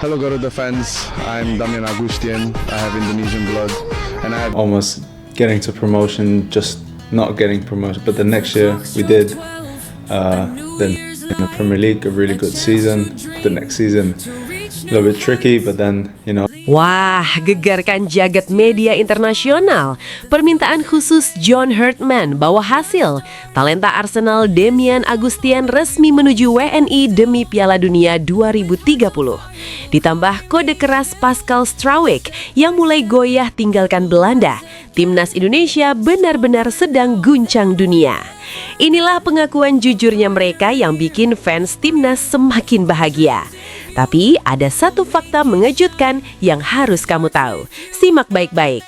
Hello Garuda fans, I'm Damian Agustian. I have Indonesian blood and I have Almost getting to promotion, just not getting promoted. But the next year we did. Then in the Premier League, a really good season. The next season, a little bit tricky, but then, Wah, gegarkan jagat media internasional. Permintaan khusus John Herdman bawa hasil. Talenta Arsenal Damian Agustian resmi menuju WNI demi Piala Dunia 2030. Ditambah kode keras Pascal Struijk yang mulai goyah tinggalkan Belanda. Timnas Indonesia benar-benar sedang guncang dunia. Inilah pengakuan jujurnya mereka yang bikin fans timnas semakin bahagia. Tapi ada satu fakta mengejutkan yang harus kamu tahu. Simak baik-baik.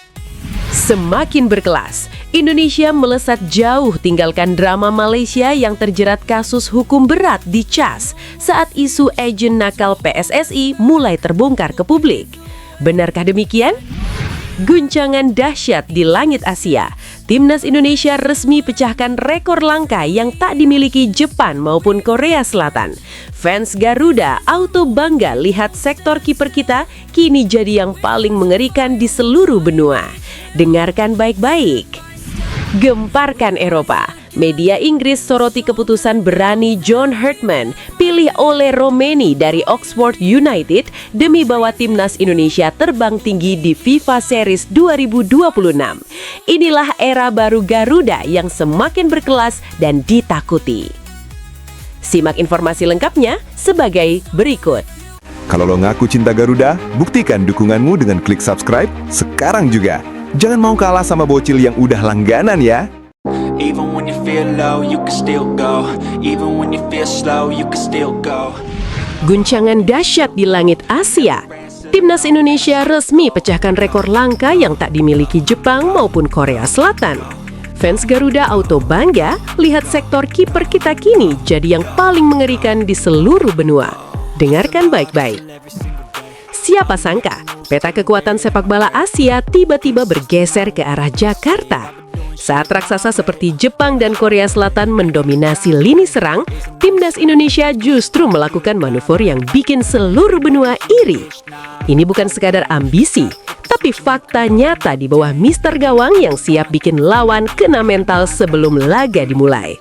Semakin berkelas, Indonesia melesat jauh tinggalkan drama Malaysia yang terjerat kasus hukum berat di CAS saat isu agen nakal PSSI mulai terbongkar ke publik. Benarkah demikian? Guncangan dahsyat di langit Asia. Timnas Indonesia resmi pecahkan rekor langka yang tak dimiliki Jepang maupun Korea Selatan. Fans Garuda auto bangga lihat sektor kiper kita kini jadi yang paling mengerikan di seluruh benua. Dengarkan baik-baik. Gemparkan Eropa. Media Inggris soroti keputusan berani John Herdman pilih oleh Romeni dari Oxford United demi bawa timnas Indonesia terbang tinggi di FIFA Series 2026. Inilah era baru Garuda yang semakin berkelas dan ditakuti. Simak informasi lengkapnya sebagai berikut. Kalau lo ngaku cinta Garuda, buktikan dukunganmu dengan klik subscribe sekarang juga. Jangan mau kalah sama bocil yang udah langganan ya. Even when you feel low, you can still go. Even when you feel slow, you can still go. Guncangan dahsyat di langit Asia. Timnas Indonesia resmi pecahkan rekor langka yang tak dimiliki Jepang maupun Korea Selatan. Fans Garuda auto bangga lihat sektor kiper kita kini jadi yang paling mengerikan di seluruh benua. Dengarkan baik-baik. Siapa sangka peta kekuatan sepak bola Asia tiba-tiba bergeser ke arah Jakarta. Saat raksasa seperti Jepang dan Korea Selatan mendominasi lini serang, timnas Indonesia justru melakukan manuver yang bikin seluruh benua iri. Ini bukan sekadar ambisi, tapi fakta nyata di bawah Mister Gawang yang siap bikin lawan kena mental sebelum laga dimulai.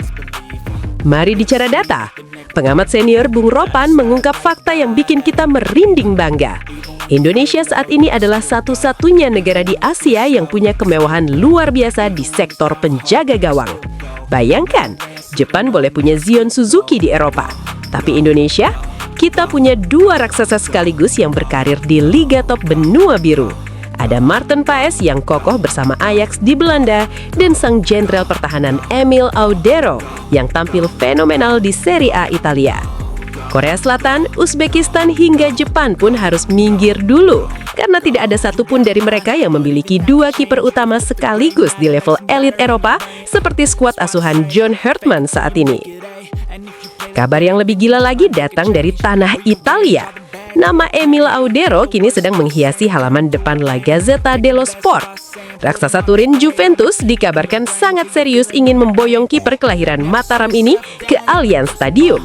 Mari bicara data. Pengamat senior Bung Ropan mengungkap fakta yang bikin kita merinding bangga. Indonesia saat ini adalah satu-satunya negara di Asia yang punya kemewahan luar biasa di sektor penjaga gawang. Bayangkan, Jepang boleh punya Zion Suzuki di Eropa. Tapi Indonesia, kita punya dua raksasa sekaligus yang berkarir di Liga Top Benua Biru. Ada Maarten Paes yang kokoh bersama Ajax di Belanda dan sang jenderal pertahanan Emil Audero yang tampil fenomenal di Serie A Italia. Korea Selatan, Uzbekistan hingga Jepang pun harus minggir dulu karena tidak ada satupun dari mereka yang memiliki dua kiper utama sekaligus di level elit Eropa seperti skuad asuhan John Herdman saat ini. Kabar yang lebih gila lagi datang dari tanah Italia. Nama Emil Audero kini sedang menghiasi halaman depan La Gazzetta dello Sport. Raksasa Turin Juventus dikabarkan sangat serius ingin memboyong kiper kelahiran Mataram ini ke Allianz Stadium.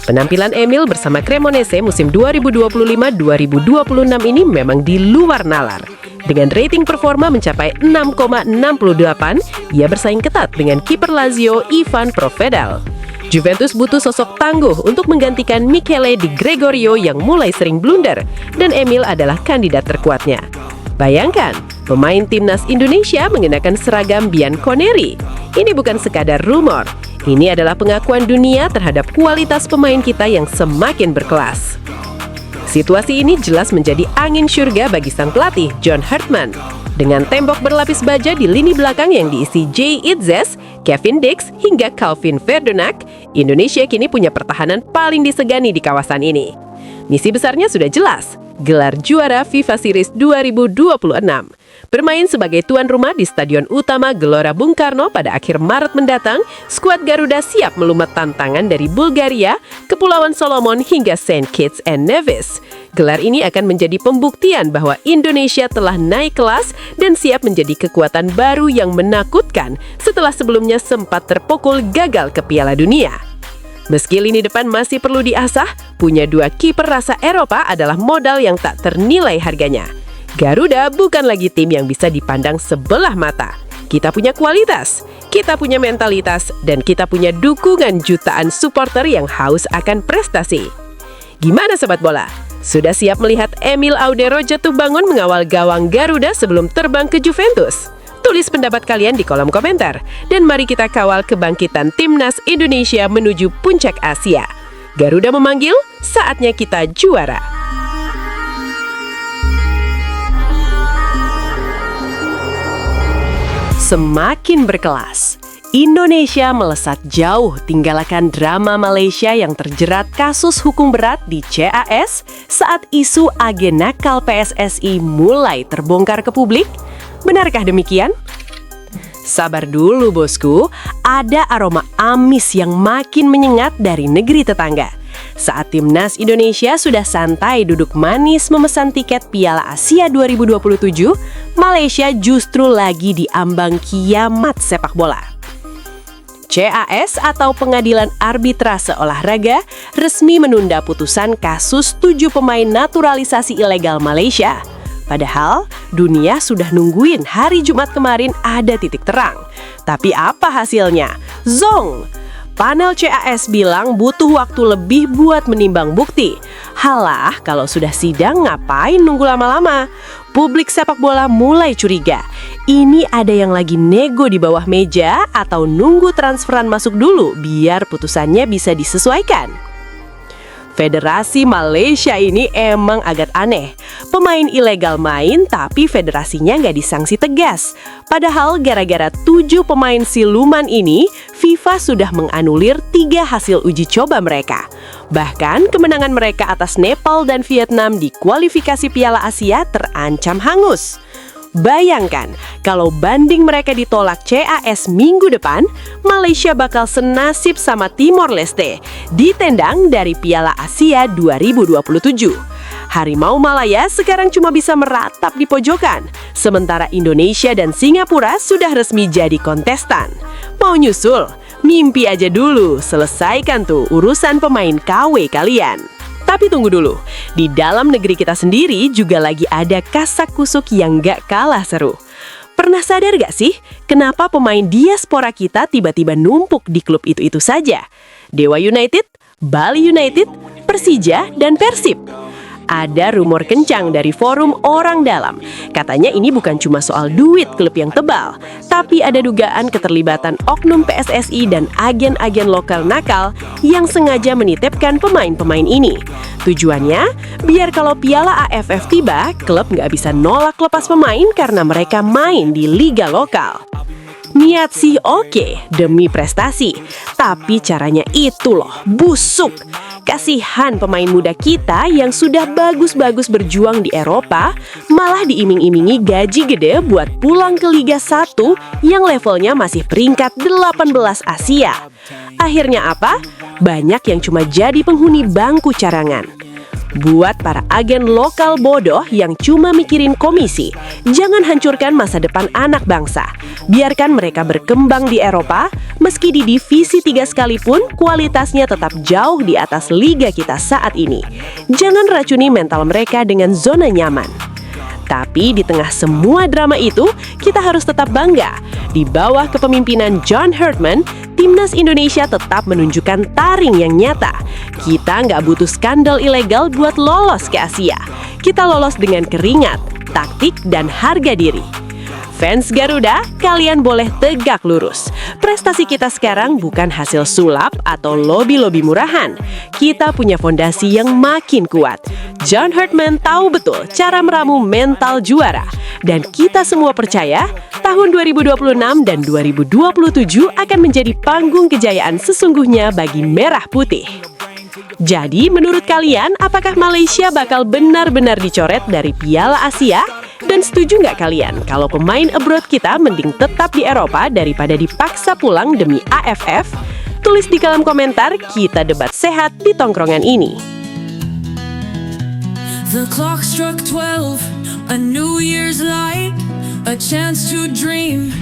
Penampilan Emil bersama Cremonese musim 2025-2026 ini memang di luar nalar. Dengan rating performa mencapai 6,68, ia bersaing ketat dengan kiper Lazio Ivan Provedel. Juventus butuh sosok tangguh untuk menggantikan Michele Di Gregorio yang mulai sering blunder, dan Emil adalah kandidat terkuatnya. Bayangkan, pemain timnas Indonesia mengenakan seragam Bianconeri. Ini bukan sekadar rumor, ini adalah pengakuan dunia terhadap kualitas pemain kita yang semakin berkelas. Situasi ini jelas menjadi angin surga bagi sang pelatih John Herdman. Dengan tembok berlapis baja di lini belakang yang diisi Jay Itzes, Kevin Dix, hingga Calvin Verdonak, Indonesia kini punya pertahanan paling disegani di kawasan ini. Misi besarnya sudah jelas, gelar juara FIFA Series 2026. Bermain sebagai tuan rumah di Stadion Utama Gelora Bung Karno pada akhir Maret mendatang, skuad Garuda siap melumat tantangan dari Bulgaria, Kepulauan Solomon hingga Saint Kitts and Nevis. Gelar ini akan menjadi pembuktian bahwa Indonesia telah naik kelas dan siap menjadi kekuatan baru yang menakutkan setelah sebelumnya sempat terpukul gagal ke Piala Dunia. Meski lini depan masih perlu diasah, punya dua kiper rasa Eropa adalah modal yang tak ternilai harganya. Garuda bukan lagi tim yang bisa dipandang sebelah mata. Kita punya kualitas, kita punya mentalitas, dan kita punya dukungan jutaan supporter yang haus akan prestasi. Gimana Sobat Bola? Sudah siap melihat Emil Audero jatuh bangun mengawal gawang Garuda sebelum terbang ke Juventus? Tulis pendapat kalian di kolom komentar. Dan mari kita kawal kebangkitan Timnas Indonesia menuju puncak Asia. Garuda memanggil, saatnya kita juara. Semakin berkelas, Indonesia melesat jauh tinggalkan drama Malaysia yang terjerat kasus hukum berat di CAS saat isu agen nakal PSSI mulai terbongkar ke publik. Benarkah demikian? Sabar dulu bosku, ada aroma amis yang makin menyengat dari negeri tetangga. Saat Timnas Indonesia sudah santai duduk manis memesan tiket Piala Asia 2027, Malaysia justru lagi diambang kiamat sepak bola. CAS atau Pengadilan Arbitrase Olahraga resmi menunda putusan kasus 7 pemain naturalisasi ilegal Malaysia. Padahal dunia sudah nungguin hari Jumat kemarin ada titik terang. Tapi apa hasilnya? Zong! Panel CAS bilang butuh waktu lebih buat menimbang bukti. Halah, kalau sudah sidang ngapain nunggu lama-lama? Publik sepak bola mulai curiga. Ini ada yang lagi nego di bawah meja atau nunggu transferan masuk dulu biar putusannya bisa disesuaikan. Federasi Malaysia ini emang agak aneh. Pemain ilegal main tapi federasinya nggak disangsi tegas. Padahal gara-gara 7 pemain siluman ini, FIFA sudah menganulir 3 hasil uji coba mereka. Bahkan kemenangan mereka atas Nepal dan Vietnam di kualifikasi Piala Asia terancam hangus. Bayangkan, kalau banding mereka ditolak CAS minggu depan, Malaysia bakal senasib sama Timor Leste, ditendang dari Piala Asia 2027. Harimau Malaya sekarang cuma bisa meratap di pojokan, sementara Indonesia dan Singapura sudah resmi jadi kontestan. Mau nyusul? Mimpi aja dulu, selesaikan tuh urusan pemain KW kalian. Tapi tunggu dulu, di dalam negeri kita sendiri juga lagi ada kasak-kusuk yang gak kalah seru. Pernah sadar gak sih, kenapa pemain diaspora kita tiba-tiba numpuk di klub itu-itu saja? Dewa United, Bali United, Persija, dan Persib. Ada rumor kencang dari forum orang dalam. Katanya ini bukan cuma soal duit klub yang tebal, tapi ada dugaan keterlibatan oknum PSSI dan agen-agen lokal nakal yang sengaja menitipkan pemain-pemain ini. Tujuannya, biar kalau Piala AFF tiba, klub nggak bisa nolak lepas pemain karena mereka main di liga lokal. Niat sih oke, demi prestasi. Tapi caranya itu loh, busuk. Kasihan pemain muda kita yang sudah bagus-bagus berjuang di Eropa, malah diiming-imingi gaji gede buat pulang ke Liga 1 yang levelnya masih peringkat 18 Asia. Akhirnya apa? Banyak yang cuma jadi penghuni bangku carangan. Buat para agen lokal bodoh yang cuma mikirin komisi, jangan hancurkan masa depan anak bangsa. Biarkan mereka berkembang di Eropa, meski di divisi 3 sekalipun kualitasnya tetap jauh di atas liga kita saat ini. Jangan racuni mental mereka dengan zona nyaman. Tapi di tengah semua drama itu, kita harus tetap bangga. Di bawah kepemimpinan John Herdman, Timnas Indonesia tetap menunjukkan taring yang nyata. Kita nggak butuh skandal ilegal buat lolos ke Asia. Kita lolos dengan keringat, taktik, dan harga diri. Fans Garuda, kalian boleh tegak lurus. Prestasi kita sekarang bukan hasil sulap atau lobi-lobi murahan. Kita punya fondasi yang makin kuat. John Herdman tahu betul cara meramu mental juara. Dan kita semua percaya, tahun 2026 dan 2027 akan menjadi panggung kejayaan sesungguhnya bagi Merah Putih. Jadi, menurut kalian, apakah Malaysia bakal benar-benar dicoret dari Piala Asia? Dan setuju nggak kalian kalau pemain abroad kita mending tetap di Eropa daripada dipaksa pulang demi AFF? Tulis di kolom komentar, kita debat sehat di tongkrongan ini. The clock struck 12, a New Year's light, a chance to dream.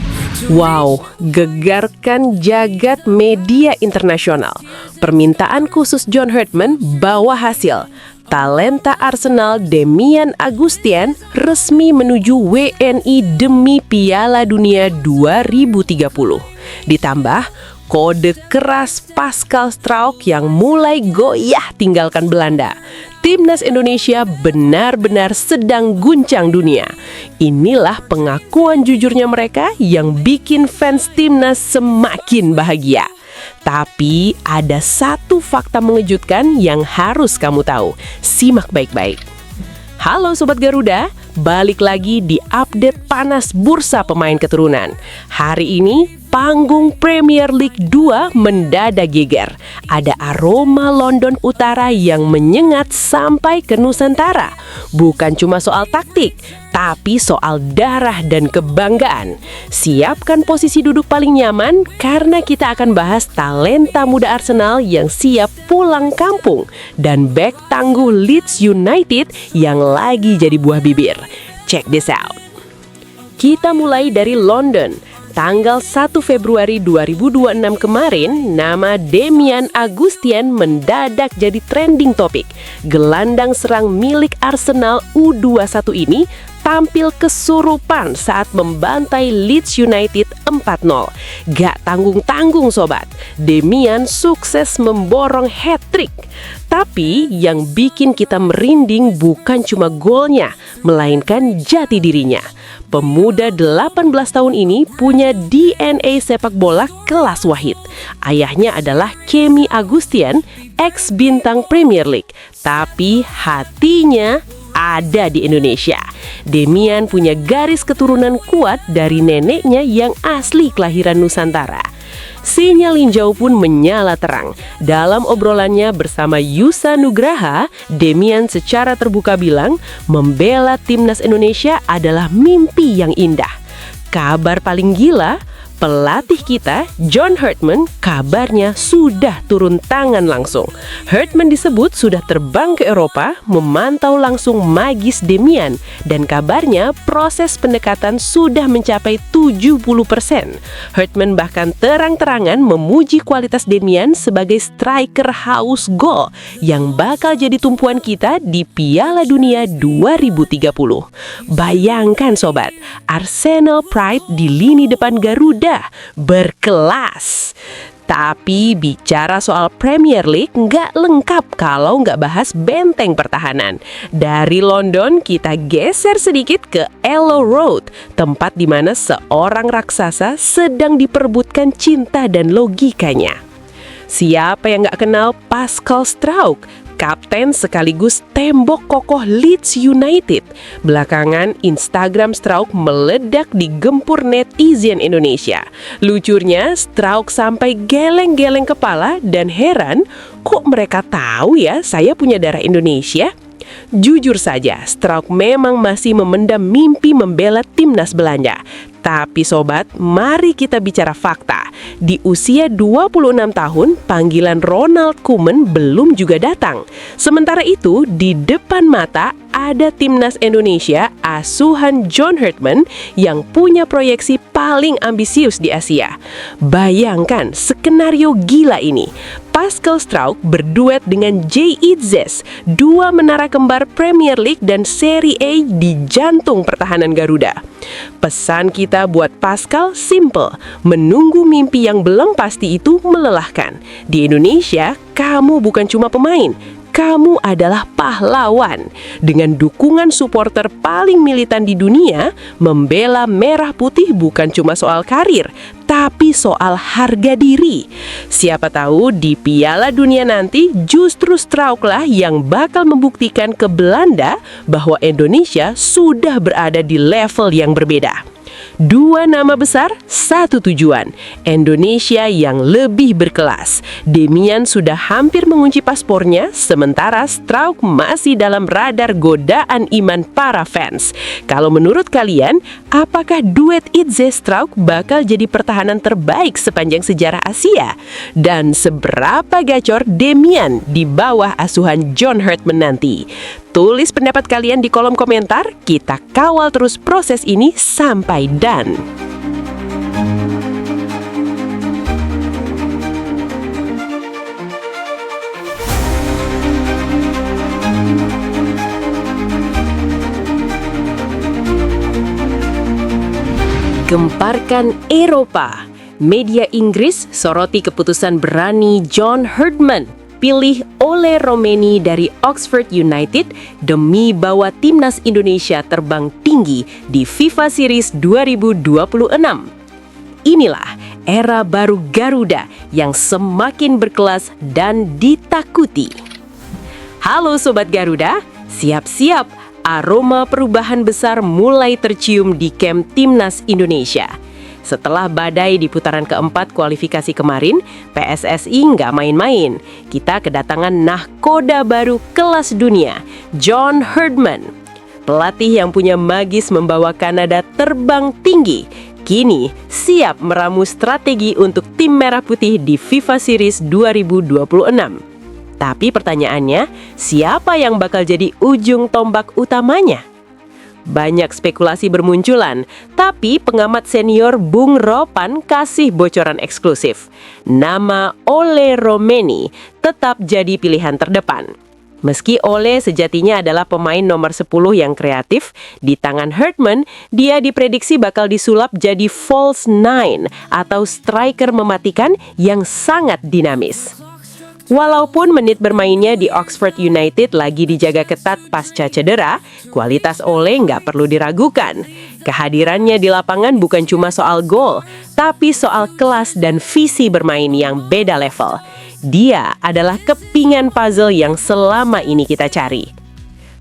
Wow, gegarkan jagat media internasional. Permintaan khusus John Herdman bawa hasil. Talenta Arsenal Demian Augustien resmi menuju WNI demi Piala Dunia 2030. Ditambah kode keras Pascal Struijk yang mulai goyah tinggalkan Belanda. Timnas Indonesia benar-benar sedang guncang dunia. Inilah pengakuan jujurnya mereka yang bikin fans timnas semakin bahagia. Tapi ada satu fakta mengejutkan yang harus kamu tahu. Simak baik-baik. Halo Sobat Garuda, balik lagi di update panas bursa pemain keturunan. Hari ini panggung Premier League 2 mendadak geger. Ada aroma London Utara yang menyengat sampai ke Nusantara. Bukan cuma soal taktik, tapi soal darah dan kebanggaan. Siapkan posisi duduk paling nyaman karena kita akan bahas talenta muda Arsenal yang siap pulang kampung dan bek tangguh Leeds United yang lagi jadi buah bibir. Check this out. Kita mulai dari London. Tanggal 1 Februari 2026 kemarin, nama Demian Augustien mendadak jadi trending topik. Gelandang serang milik Arsenal U21 ini tampil kesurupan saat membantai Leeds United 4-0. Gak tanggung-tanggung sobat, Demian sukses memborong hat-trick. Tapi yang bikin kita merinding bukan cuma golnya, melainkan jati dirinya. Pemuda 18 tahun ini punya DNA sepak bola kelas wahid. Ayahnya adalah Kemi Augustien, ex-bintang Premier League. Tapi hatinya ada di Indonesia. Demian punya garis keturunan kuat dari neneknya yang asli kelahiran Nusantara. Sinyal hijau pun menyala terang. Dalam obrolannya bersama Yusa Nugraha, Demian secara terbuka bilang membela timnas Indonesia adalah mimpi yang indah. Kabar paling gila, pelatih kita, John Herdman, kabarnya sudah turun tangan langsung. Herdman disebut sudah terbang ke Eropa, memantau langsung magis Demian, dan kabarnya proses pendekatan sudah mencapai 70%. Herdman bahkan terang-terangan memuji kualitas Demian sebagai striker haus gol yang bakal jadi tumpuan kita di Piala Dunia 2030. Bayangkan sobat, Arsenal Pride di lini depan Garuda berkelas. Tapi bicara soal Premier League nggak lengkap kalau nggak bahas benteng pertahanan. Dari London kita geser sedikit ke Ellow Road, tempat di mana seorang raksasa sedang diperebutkan cinta dan logikanya. Siapa yang nggak kenal Pascal Struijk, kapten sekaligus tembok kokoh Leeds United. Belakangan Instagram Struijk meledak di gempur netizen Indonesia. Lucunya Struijk sampai geleng-geleng kepala dan heran, kok mereka tahu ya saya punya darah Indonesia? Jujur saja, Struijk memang masih memendam mimpi membela timnas Belanda. Tapi sobat, mari kita bicara fakta. Di usia 26 tahun, panggilan Ronald Koeman belum juga datang. Sementara itu, di depan mata ada timnas Indonesia asuhan John Herdman yang punya proyeksi paling ambisius di Asia. Bayangkan skenario gila ini. Pascal Struijk berduet dengan Jay Itzes, dua menara kembar Premier League dan Serie A di jantung pertahanan Garuda. Pesan kita buat Pascal simple, menunggu mimpi yang belum pasti itu melelahkan. Di Indonesia, kamu bukan cuma pemain, kamu adalah pahlawan. Dengan dukungan supporter paling militan di dunia, membela merah putih bukan cuma soal karir, tapi soal harga diri. Siapa tahu di Piala Dunia nanti justru Struijk yang bakal membuktikan ke Belanda bahwa Indonesia sudah berada di level yang berbeda. Dua nama besar, satu tujuan. Indonesia yang lebih berkelas. Demian sudah hampir mengunci paspornya, sementara Struijk masih dalam radar godaan iman para fans. Kalau menurut kalian, apakah duet Itzes Struijk bakal jadi pertahanan terbaik sepanjang sejarah Asia? Dan seberapa gacor Demian di bawah asuhan John Herdman nanti? Tulis pendapat kalian di kolom komentar, kita kawal terus proses ini sampai done. gemparkan Eropa. Media Inggris soroti keputusan berani John Herdman pilih Ole Romeni dari Oxford United demi bawa timnas Indonesia terbang tinggi di FIFA Series 2026. Inilah era baru Garuda yang semakin berkelas dan ditakuti. Halo Sobat Garuda, siap-siap, aroma perubahan besar mulai tercium di kamp timnas Indonesia. Setelah badai di putaran keempat kualifikasi kemarin, PSSI nggak main-main. Kita kedatangan nahkoda baru kelas dunia, John Herdman. Pelatih yang punya magis membawa Kanada terbang tinggi, kini siap meramu strategi untuk tim merah putih di FIFA Series 2026. Tapi pertanyaannya, siapa yang bakal jadi ujung tombak utamanya? Banyak spekulasi bermunculan, tapi pengamat senior Bung Ropan kasih bocoran eksklusif. Nama Ole Romeni tetap jadi pilihan terdepan. Meski Ole sejatinya adalah pemain nomor 10 yang kreatif, di tangan Herdman, dia diprediksi bakal disulap jadi false nine atau striker mematikan yang sangat dinamis. Walaupun menit bermainnya di Oxford United lagi dijaga ketat pasca cedera, kualitas Ole nggak perlu diragukan. Kehadirannya di lapangan bukan cuma soal gol, tapi soal kelas dan visi bermain yang beda level. Dia adalah kepingan puzzle yang selama ini kita cari.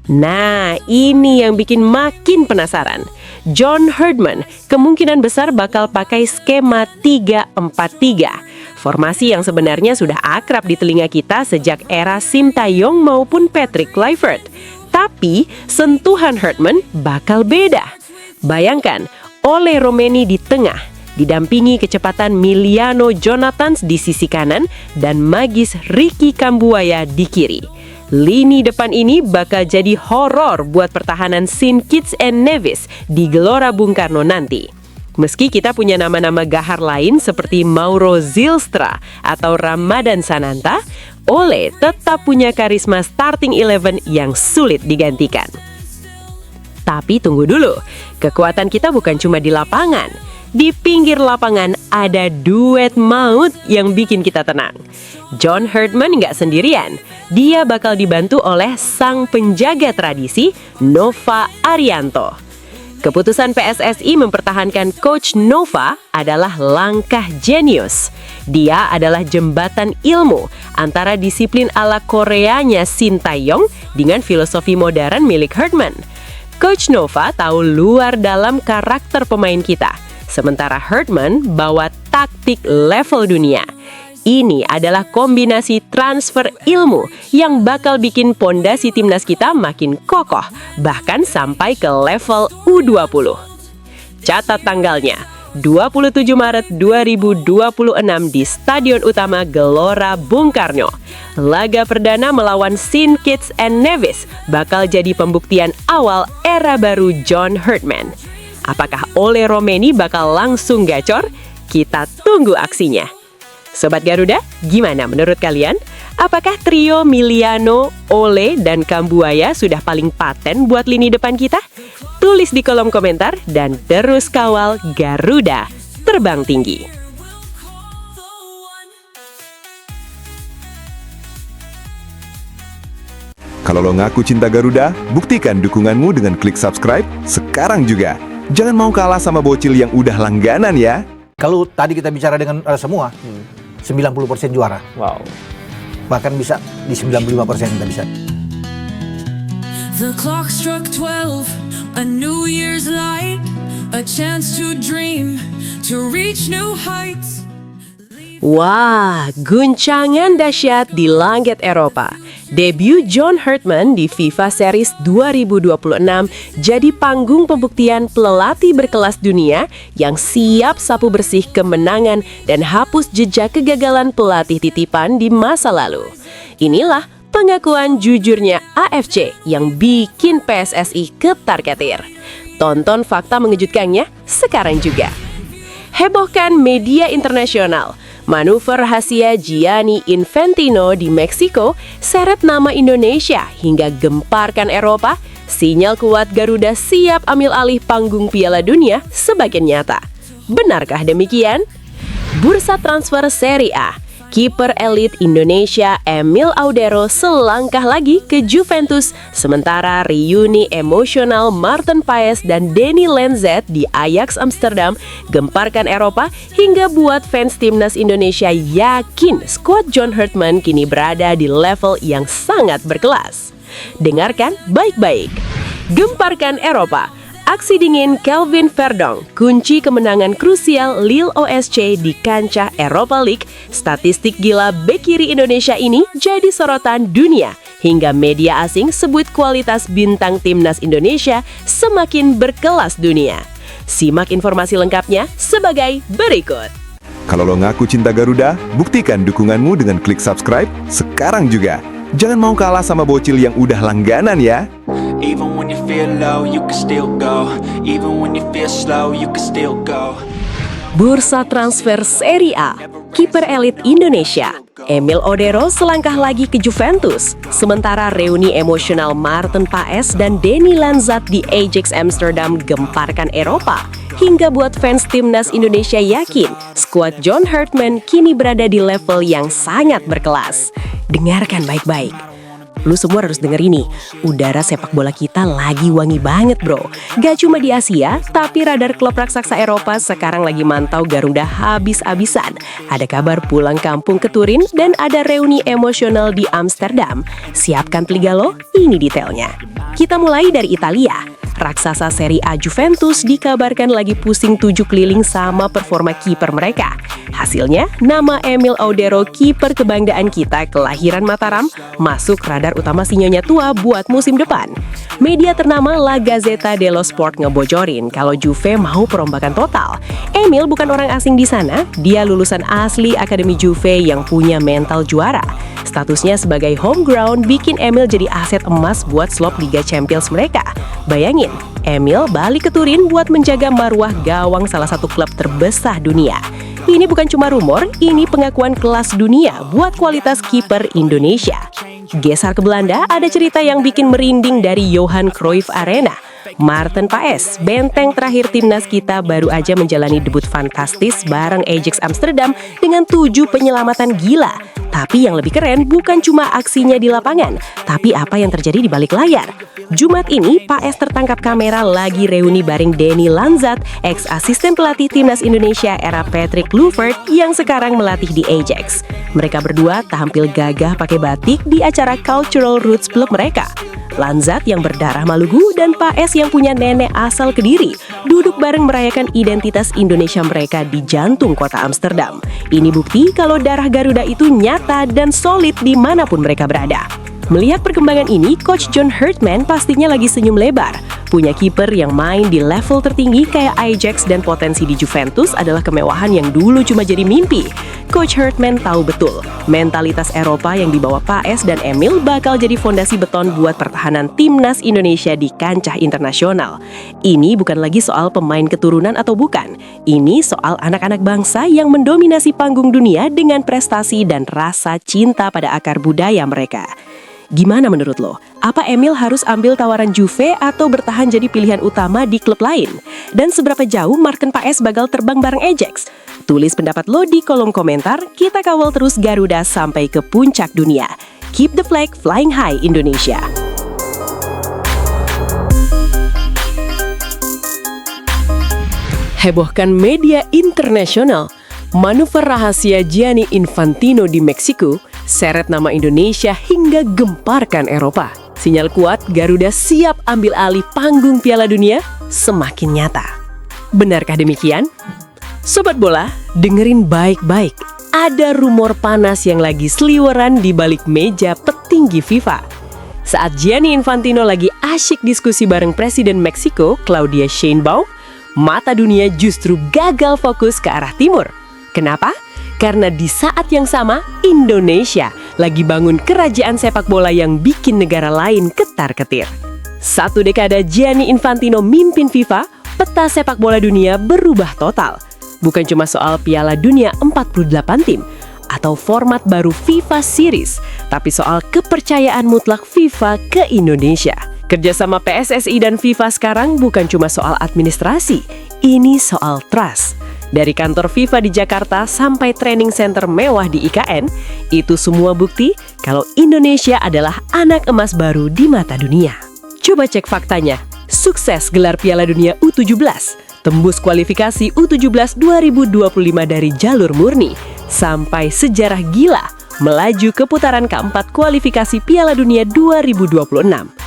Nah, ini yang bikin makin penasaran. John Herdman kemungkinan besar bakal pakai skema 3-4-3. Formasi yang sebenarnya sudah akrab di telinga kita sejak era Sintayong maupun Patrick Kluivert. Tapi, sentuhan Herdman bakal beda. Bayangkan, Ole Romeni di tengah, didampingi kecepatan Miliano Jonathans di sisi kanan dan magis Ricky Kambuaya di kiri. Lini depan ini bakal jadi horor buat pertahanan St. Kitts and Nevis di Gelora Bung Karno nanti. Meski kita punya nama-nama gahar lain seperti Mauro Zylstra atau Ramadan Sananta, Ole tetap punya karisma starting 11 yang sulit digantikan. Tapi tunggu dulu, kekuatan kita bukan cuma di lapangan. Di pinggir lapangan ada duet maut yang bikin kita tenang. John Herdman nggak sendirian. Dia bakal dibantu oleh sang penjaga tradisi, Nova Arianto. Keputusan PSSI mempertahankan Coach Nova adalah langkah jenius. Dia adalah jembatan ilmu antara disiplin ala Koreanya Sintayong dengan filosofi modern milik Herdman. Coach Nova tahu luar dalam karakter pemain kita, sementara Herdman bawa taktik level dunia. Ini adalah kombinasi transfer ilmu yang bakal bikin pondasi timnas kita makin kokoh, bahkan sampai ke level U20. Catat tanggalnya, 27 Maret 2026 di Stadion Utama Gelora Bung Karno. Laga perdana melawan St. Kitts and Nevis bakal jadi pembuktian awal era baru John Herdman. Apakah Ole Romeni bakal langsung gacor? Kita tunggu aksinya. Sobat Garuda, gimana menurut kalian? Apakah trio Miliano, Ole, dan Kambuaya sudah paling paten buat lini depan kita? Tulis di kolom komentar dan terus kawal Garuda terbang tinggi. Kalau lo ngaku cinta Garuda, buktikan dukunganmu dengan klik subscribe sekarang juga. Jangan mau kalah sama bocil yang udah langganan ya. Kalau tadi kita bicara dengan semua, 90% juara. Wow. Bahkan bisa di 95% kita bisa. The clock struck 12, a New Year's light, a chance to dream, to reach new heights. Wah, guncangan dahsyat di langit Eropa. Debut John Herdman di FIFA Series 2026 jadi panggung pembuktian pelatih berkelas dunia yang siap sapu bersih kemenangan dan hapus jejak kegagalan pelatih titipan di masa lalu. Inilah pengakuan jujurnya AFC yang bikin PSSI ketar-ketir. Tonton fakta mengejutkannya sekarang juga. Hebohkan media internasional. Manuver rahasia Gianni Infantino di Meksiko seret nama Indonesia hingga gemparkan Eropa. Sinyal kuat Garuda siap ambil alih panggung Piala Dunia sebagian nyata. Benarkah demikian? Bursa transfer Serie A, kiper elit Indonesia Emil Audero selangkah lagi ke Juventus, sementara reuni emosional Maarten Paes dan Danny Lenzet di Ajax Amsterdam gemparkan Eropa hingga buat fans timnas Indonesia yakin skuad John Hartman kini berada di level yang sangat berkelas. Dengarkan baik-baik. Gemparkan Eropa. Aksi dingin Kelvin Verdong, kunci kemenangan krusial Lille OSC di kancah Europa League. Statistik gila bek kiri Indonesia ini jadi sorotan dunia, hingga media asing sebut kualitas bintang timnas Indonesia semakin berkelas dunia. Simak informasi lengkapnya sebagai berikut. Kalau lo ngaku cinta Garuda, buktikan dukunganmu dengan klik subscribe sekarang juga. Jangan mau kalah sama bocil yang udah langganan ya. Even when you feel low, you can still go. Even when you feel slow, you can still go. Bursa transfer Serie A, kiper elit Indonesia Emil Audero selangkah lagi ke Juventus, sementara reuni emosional Maarten Paes dan Danny Lenzet di Ajax Amsterdam gemparkan Eropa, hingga buat fans timnas Indonesia yakin skuad John Hartman kini berada di level yang sangat berkelas. Dengarkan baik-baik. Lu semua harus denger ini, udara sepak bola kita lagi wangi banget bro. Gak cuma di Asia, tapi radar klub raksasa Eropa sekarang lagi mantau Garuda habis-habisan. Ada kabar pulang kampung ke Turin dan ada reuni emosional di Amsterdam. Siapkan telinga lo, ini detailnya. Kita mulai dari Italia. Raksasa Serie A Juventus dikabarkan lagi pusing 7 keliling sama performa kiper mereka. Hasilnya, nama Emil Audero, kiper kebanggaan kita kelahiran Mataram, masuk radar utama si nyonya tua buat musim depan. Media ternama La Gazzetta dello Sport ngebocorin kalau Juve mau perombakan total. Emil bukan orang asing di sana, dia lulusan asli Akademi Juve yang punya mental juara. Statusnya sebagai home ground bikin Emil jadi aset emas buat slot Liga Champions mereka. Bayangin, Emil balik ke Turin buat menjaga marwah gawang salah satu klub terbesar dunia. Ini bukan cuma rumor, ini pengakuan kelas dunia buat kualitas kiper Indonesia. Geser ke Belanda, ada cerita yang bikin merinding dari Johan Cruyff Arena. Maarten Paes, benteng terakhir timnas kita, baru aja menjalani debut fantastis bareng Ajax Amsterdam dengan 7 penyelamatan gila. Tapi yang lebih keren bukan cuma aksinya di lapangan, tapi apa yang terjadi di balik layar. Jumat ini, Paes tertangkap kamera lagi reuni bareng Danny Lenzet, ex-asisten pelatih timnas Indonesia era Patrick Kluivert yang sekarang melatih di Ajax. Mereka berdua tampil gagah pakai batik di acara Cultural Roots Club mereka. Lenzet yang berdarah Maluku dan Paes yang punya nenek asal Kediri duduk bareng merayakan identitas Indonesia mereka di jantung kota Amsterdam. Ini bukti kalau darah Garuda itu nyata dan solid dimanapun mereka berada. Melihat perkembangan ini, Coach John Hartman pastinya lagi senyum lebar. Punya kiper yang main di level tertinggi kayak Ajax dan potensi di Juventus adalah kemewahan yang dulu cuma jadi mimpi. Coach Hartman tahu betul, mentalitas Eropa yang dibawa Paes dan Emil bakal jadi fondasi beton buat pertahanan timnas Indonesia di kancah internasional. Ini bukan lagi soal pemain keturunan atau bukan. Ini soal anak-anak bangsa yang mendominasi panggung dunia dengan prestasi dan rasa cinta pada akar budaya mereka. Gimana menurut lo? Apa Emil harus ambil tawaran Juve atau bertahan jadi pilihan utama di klub lain? Dan seberapa jauh Maarten Paes bakal terbang bareng Ajax? Tulis pendapat lo di kolom komentar, kita kawal terus Garuda sampai ke puncak dunia. Keep the flag flying high Indonesia. Hebohkan media internasional. Manuver rahasia Gianni Infantino di Meksiko seret nama Indonesia hingga gemparkan Eropa. Sinyal kuat Garuda siap ambil alih panggung Piala Dunia semakin nyata. Benarkah demikian? Sobat bola, dengerin baik-baik. Ada rumor panas yang lagi seliweran di balik meja petinggi FIFA. Saat Gianni Infantino lagi asyik diskusi bareng Presiden Meksiko, Claudia Sheinbaum, mata dunia justru gagal fokus ke arah timur. Kenapa? Karena di saat yang sama, Indonesia lagi bangun kerajaan sepak bola yang bikin negara lain ketar-ketir. 1 dekade Gianni Infantino mimpin FIFA, peta sepak bola dunia berubah total. Bukan cuma soal Piala Dunia 48 tim atau format baru FIFA Series, tapi soal kepercayaan mutlak FIFA ke Indonesia. Kerjasama PSSI dan FIFA sekarang bukan cuma soal administrasi, ini soal trust. Dari kantor FIFA di Jakarta sampai training center mewah di IKN, itu semua bukti kalau Indonesia adalah anak emas baru di mata dunia. Coba cek faktanya, sukses gelar Piala Dunia U17, tembus kualifikasi U17 2025 dari jalur murni, sampai sejarah gila, melaju ke putaran keempat kualifikasi Piala Dunia 2026.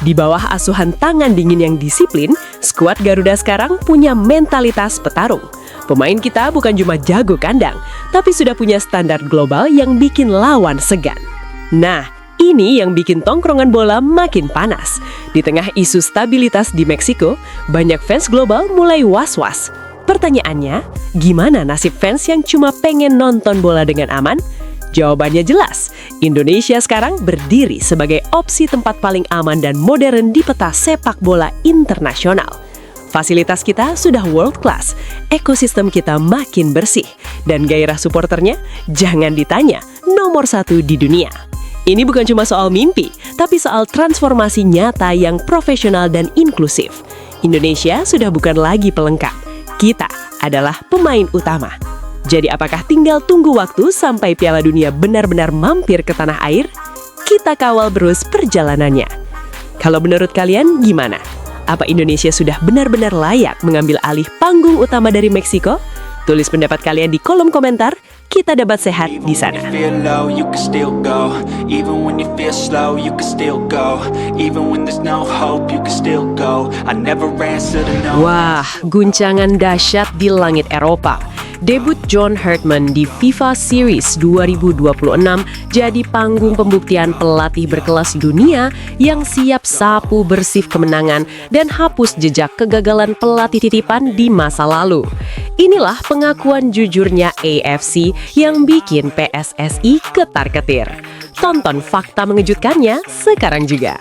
Di bawah asuhan tangan dingin yang disiplin, skuad Garuda sekarang punya mentalitas petarung. Pemain kita bukan cuma jago kandang, tapi sudah punya standar global yang bikin lawan segan. Nah, ini yang bikin tongkrongan bola makin panas. Di tengah isu stabilitas di Meksiko, banyak fans global mulai was-was. Pertanyaannya, gimana nasib fans yang cuma pengen nonton bola dengan aman? Jawabannya jelas, Indonesia sekarang berdiri sebagai opsi tempat paling aman dan modern di peta sepak bola internasional. Fasilitas kita sudah world class, ekosistem kita makin bersih, dan gairah supporternya jangan ditanya, nomor 1 di dunia. Ini bukan cuma soal mimpi, tapi soal transformasi nyata yang profesional dan inklusif. Indonesia sudah bukan lagi pelengkap, kita adalah pemain utama. Jadi apakah tinggal tunggu waktu sampai Piala Dunia benar-benar mampir ke tanah air? Kita kawal terus perjalanannya. Kalau menurut kalian gimana? Apa Indonesia sudah benar-benar layak mengambil alih panggung utama dari Meksiko? Tulis pendapat kalian di kolom komentar, kita debat sehat di sana. Wah, guncangan dahsyat di langit Eropa. Debut John Hartman di FIFA Series 2026 jadi panggung pembuktian pelatih berkelas dunia yang siap sapu bersih kemenangan dan hapus jejak kegagalan pelatih titipan di masa lalu. Inilah pengakuan jujurnya AFC yang bikin PSSI ketar-ketir. Tonton fakta mengejutkannya sekarang juga.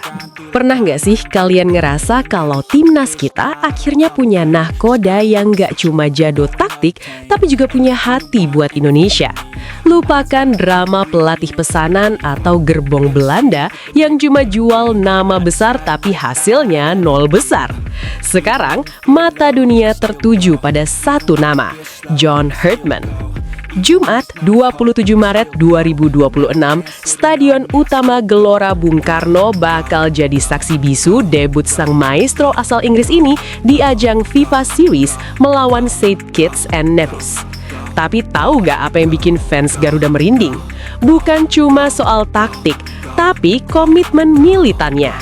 Pernah nggak sih kalian ngerasa kalau timnas kita akhirnya punya nahkoda yang nggak cuma jado taktik, tapi juga punya hati buat Indonesia? Lupakan drama pelatih pesanan atau gerbong Belanda yang cuma jual nama besar tapi hasilnya nol besar. Sekarang, mata dunia tertuju pada satu nama, John Hartman. Jumat 27 Maret 2026, Stadion Utama Gelora Bung Karno bakal jadi saksi bisu debut sang maestro asal Inggris ini di ajang FIFA Series melawan St. Kitts and Nevis. Tapi tahu gak apa yang bikin fans Garuda merinding? Bukan cuma soal taktik, tapi komitmen militannya.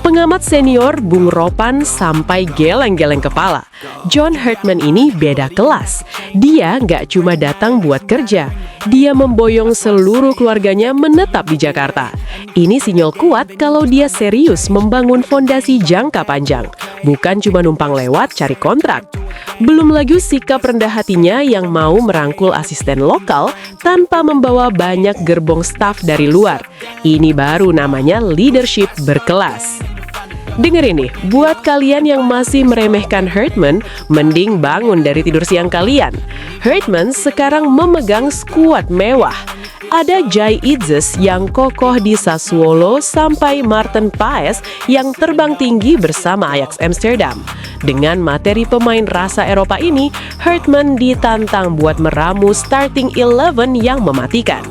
Pengamat senior Bung Ropan sampai geleng-geleng kepala. John Hartman ini beda kelas. Dia nggak cuma datang buat kerja, dia memboyong seluruh keluarganya menetap di Jakarta. Ini sinyal kuat kalau dia serius membangun fondasi jangka panjang, bukan cuma numpang lewat cari kontrak. Belum lagi sikap rendah hatinya yang mau merangkul asisten lokal tanpa membawa banyak gerbong staf dari luar. Ini baru namanya leadership berkelas. Dengerin nih, buat kalian yang masih meremehkan Hartman, mending bangun dari tidur siang kalian. Hartman sekarang memegang skuad mewah. Ada Jai Itzes yang kokoh di Sassuolo sampai Maarten Paes yang terbang tinggi bersama Ajax Amsterdam. Dengan materi pemain rasa Eropa ini, Hartman ditantang buat meramu starting 11 yang mematikan.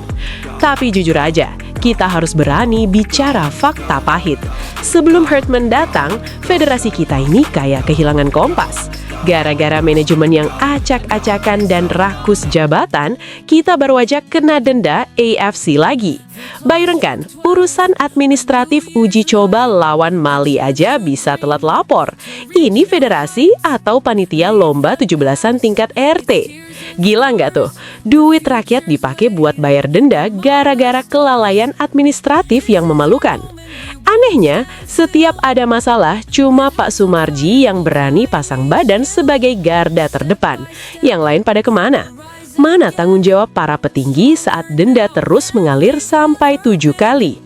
Tapi jujur aja, kita harus berani bicara fakta pahit. Sebelum Hartman datang, federasi kita ini kayak kehilangan kompas. Gara-gara manajemen yang acak-acakan dan rakus jabatan, kita baru aja kena denda AFC lagi. Bayangkan, urusan administratif uji coba lawan Mali aja bisa telat lapor. Ini federasi atau panitia lomba 17-an tingkat RT. Gila nggak tuh? Duit rakyat dipakai buat bayar denda gara-gara kelalaian administratif yang memalukan. Anehnya, setiap ada masalah, cuma Pak Sumarji yang berani pasang badan sebagai garda terdepan. Yang lain pada kemana? Mana tanggung jawab para petinggi saat denda terus mengalir sampai 7 kali?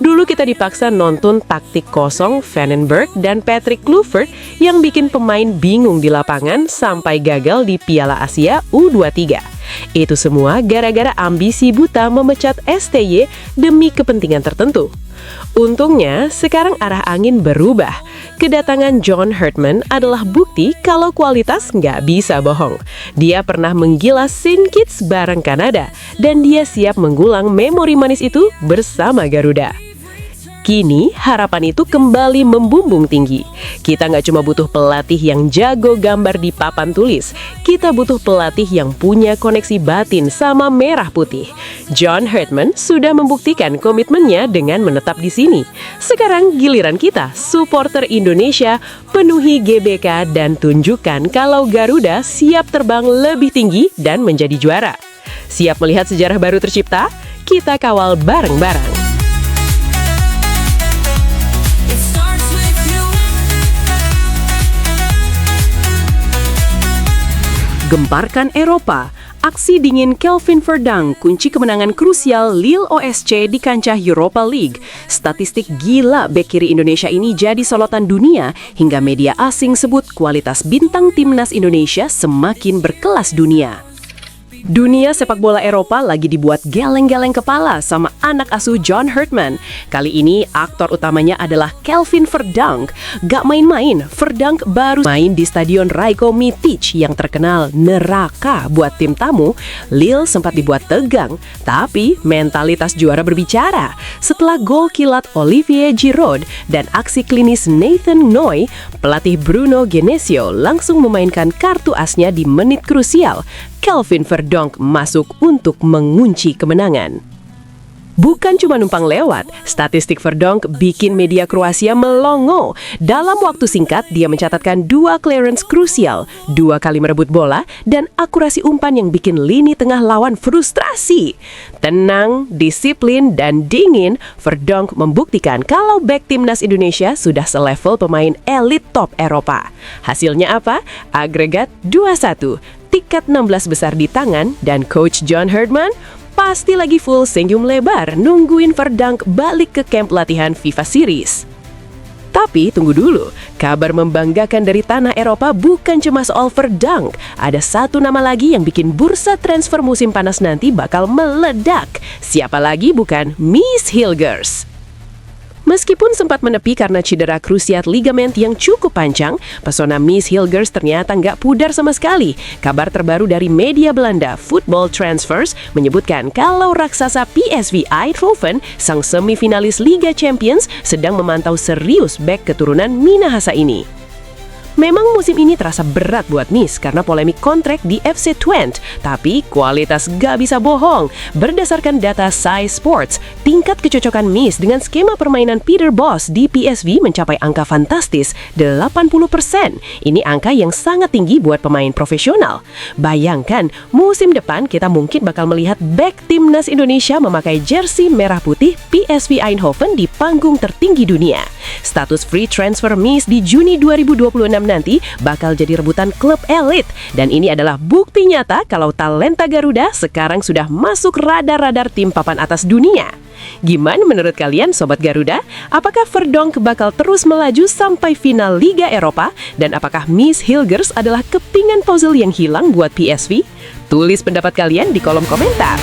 Dulu kita dipaksa nonton taktik kosong Vandenberg dan Patrick Kluivert yang bikin pemain bingung di lapangan sampai gagal di Piala Asia U23. Itu semua gara-gara ambisi buta memecat STY demi kepentingan tertentu. Untungnya, sekarang arah angin berubah. Kedatangan John Herdman adalah bukti kalau kualitas nggak bisa bohong. Dia pernah menggilas Saint Kitts bareng Kanada, dan dia siap mengulang memori manis itu bersama Garuda. Kini, harapan itu kembali membumbung tinggi. Kita nggak cuma butuh pelatih yang jago gambar di papan tulis, kita butuh pelatih yang punya koneksi batin sama merah putih. John Herdman sudah membuktikan komitmennya dengan menetap di sini. Sekarang giliran kita, supporter Indonesia, penuhi GBK dan tunjukkan kalau Garuda siap terbang lebih tinggi dan menjadi juara. Siap melihat sejarah baru tercipta? Kita kawal bareng-bareng. It starts with you. Gemparkan Eropa. Aksi dingin Kelvin Verdonk kunci kemenangan krusial Lille OSC di kancah Europa League. Statistik gila bek kiri Indonesia ini jadi sorotan dunia hingga media asing sebut kualitas bintang timnas Indonesia semakin berkelas dunia. Dunia sepak bola Eropa lagi dibuat geleng-geleng kepala sama anak asuh John Herdman. Kali ini aktor utamanya adalah Kelvin Verdonk. Gak main-main, Verdonk baru main di Stadion Rajko Mitic yang terkenal neraka buat tim tamu. Lille sempat dibuat tegang, tapi mentalitas juara berbicara. Setelah gol kilat Olivier Giroud dan aksi klinis Nathan Noy, pelatih Bruno Genesio langsung memainkan kartu asnya di menit krusial. Kelvin Verdonk masuk untuk mengunci kemenangan. Bukan cuma numpang lewat, statistik Verdonk bikin media Kroasia melongo. Dalam waktu singkat, dia mencatatkan 2 clearance krusial, 2 kali merebut bola, dan akurasi umpan yang bikin lini tengah lawan frustrasi. Tenang, disiplin, dan dingin, Verdonk membuktikan kalau bek timnas Indonesia sudah selevel pemain elit top Eropa. Hasilnya apa? Agregat 2-1. Tiket 16 besar di tangan, dan Coach John Herdman pasti lagi full senyum lebar nungguin Verdonk balik ke camp latihan FIFA Series. Tapi tunggu dulu, kabar membanggakan dari tanah Eropa bukan cuma soal Verdonk. Ada satu nama lagi yang bikin bursa transfer musim panas nanti bakal meledak. Siapa lagi bukan Miss Hilgers. Meskipun sempat menepi karena cedera krusiat ligament yang cukup panjang, pesona Miss Hilgers ternyata nggak pudar sama sekali. Kabar terbaru dari media Belanda, Football Transfers, menyebutkan kalau raksasa PSV Eindhoven, sang semifinalis Liga Champions, sedang memantau serius bek keturunan Minahasa ini. Memang musim ini terasa berat buat Miss karena polemik kontrak di FC Twente, tapi kualitas gak bisa bohong. Berdasarkan data Sky Sports, tingkat kecocokan Miss dengan skema permainan Peter Bosz di PSV mencapai angka fantastis 80%. Ini angka yang sangat tinggi buat pemain profesional. Bayangkan, musim depan kita mungkin bakal melihat bek timnas Indonesia memakai jersey merah putih PSV Eindhoven di panggung tertinggi dunia. Status free transfer Miss di Juni 2026 nanti bakal jadi rebutan klub elit, dan ini adalah bukti nyata kalau talenta Garuda sekarang sudah masuk radar-radar tim papan atas dunia. Gimana menurut kalian Sobat Garuda? Apakah Verdonk bakal terus melaju sampai final Liga Eropa? Dan apakah Miss Hilgers adalah kepingan puzzle yang hilang buat PSV? Tulis pendapat kalian di kolom komentar.